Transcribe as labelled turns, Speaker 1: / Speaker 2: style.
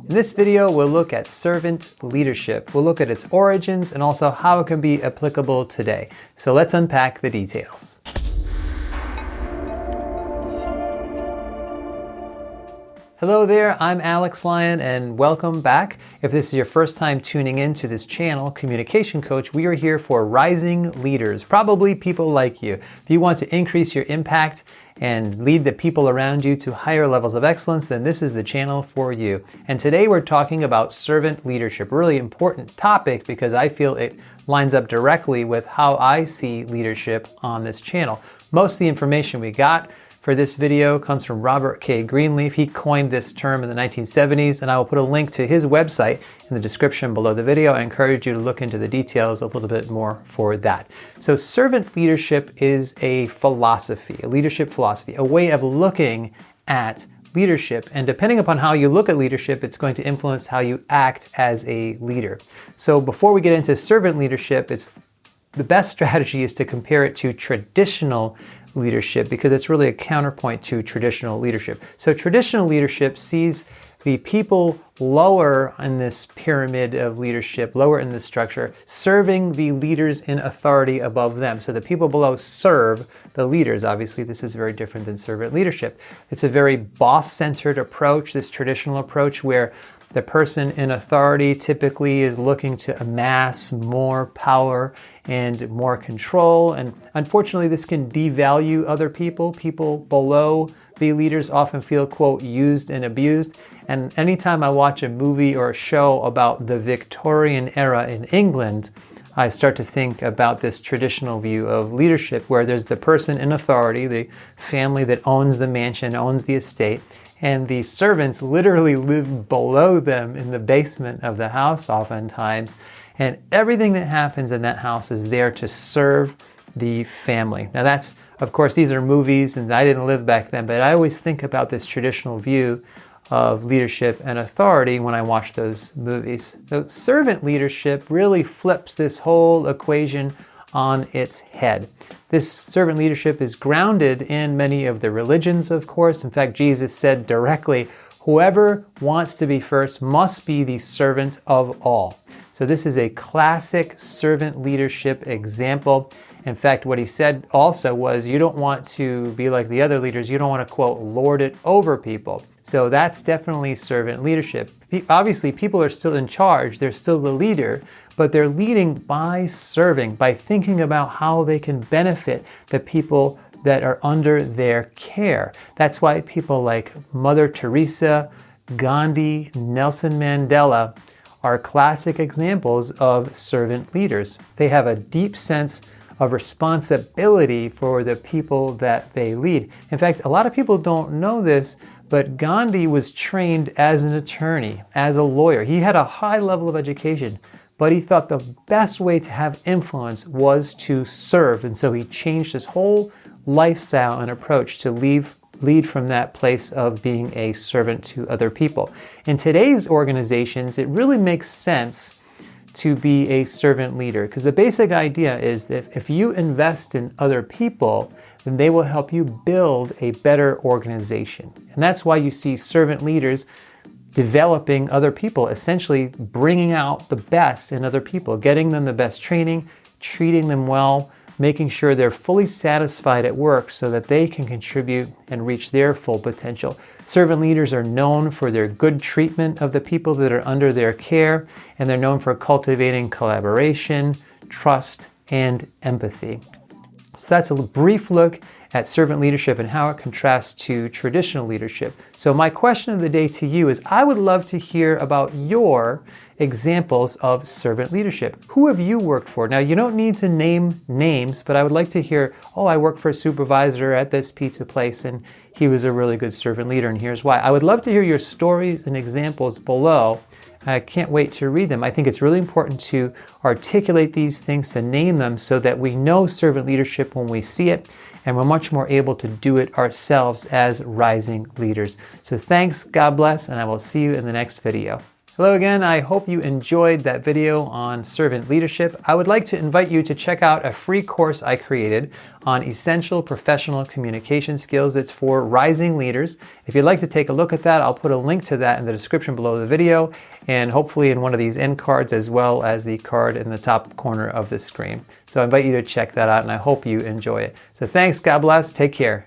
Speaker 1: In this video, we'll look at servant leadership. We'll look at its origins and also how it can be applicable today. So let's unpack the details. Hello there, I'm Alex Lyon and welcome back. If this is your first time tuning in to this channel, Communication Coach, we are here for rising leaders, probably people like you. If you want to increase your impact and lead the people around you to higher levels of excellence, then this is the channel for you. And today we're talking about servant leadership, a really important topic because I feel it lines up directly with how I see leadership on this channel. Most of the information we got for this video comes from Robert K. Greenleaf. He coined this term in the 1970s, and I will put a link to his website in the description below the video. I encourage you to look into the details a little bit more for that. So servant leadership is a philosophy, a leadership philosophy, a way of looking at leadership. And depending upon how you look at leadership, it's going to influence how you act as a leader. So before we get into servant leadership, the best strategy is to compare it to traditional leadership because it's really a counterpoint to traditional leadership. So traditional leadership sees the people lower in this pyramid of leadership, lower in this structure, serving the leaders in authority above them. So the people below serve the leaders. Obviously, this is very different than servant leadership. It's a very boss-centered approach, this traditional approach where the person in authority typically is looking to amass more power and more control. And unfortunately, this can devalue other people. People below the leaders often feel, quote, used and abused. And anytime I watch a movie or a show about the Victorian era in England, I start to think about this traditional view of leadership where there's the person in authority, the family that owns the mansion, owns the estate, and the servants literally live below them in the basement of the house oftentimes. And everything that happens in that house is there to serve the family. Now that's, of course, these are movies and I didn't live back then, but I always think about this traditional view of leadership and authority when I watch those movies. So servant leadership really flips this whole equation on its head. This servant leadership is grounded in many of the religions, of course. In fact, Jesus said directly, whoever wants to be first must be the servant of all. So this is a classic servant leadership example. In fact, what he said also was, you don't want to be like the other leaders. You don't want to, quote, lord it over people. So that's definitely servant leadership. Obviously, people are still in charge. They're still the leader, but they're leading by serving, by thinking about how they can benefit the people that are under their care. That's why people like Mother Teresa, Gandhi, Nelson Mandela are classic examples of servant leaders. They have a deep sense of responsibility for the people that they lead. In fact, a lot of people don't know this, but Gandhi was trained as an attorney, as a lawyer. He had a high level of education, but he thought the best way to have influence was to serve. And so he changed his whole lifestyle and approach to lead from that place of being a servant to other people. In today's organizations, it really makes sense to be a servant leader because the basic idea is that if you invest in other people, then they will help you build a better organization. And that's why you see servant leaders developing other people, essentially bringing out the best in other people, getting them the best training, treating them well, making sure they're fully satisfied at work so that they can contribute and reach their full potential. Servant leaders are known for their good treatment of the people that are under their care, and they're known for cultivating collaboration, trust, and empathy. So that's a brief look at servant leadership and how it contrasts to traditional leadership. So my question of the day to you is, I would love to hear about your examples of servant leadership. Who have you worked for? Now, you don't need to name names, but I would like to hear, oh, I worked for a supervisor at this pizza place and he was a really good servant leader and here's why. I would love to hear your stories and examples below. I can't wait to read them. I think it's really important to articulate these things, to name them so that we know servant leadership when we see it, and we're much more able to do it ourselves as rising leaders. So thanks, God bless, and I will see you in the next video. Hello again, I hope you enjoyed that video on servant leadership. I would like to invite you to check out a free course I created on essential professional communication skills. It's for rising leaders. If you'd like to take a look at that, I'll put a link to that in the description below the video and hopefully in one of these end cards as well as the card in the top corner of the screen. So I invite you to check that out and I hope you enjoy it. So thanks, God bless, take care.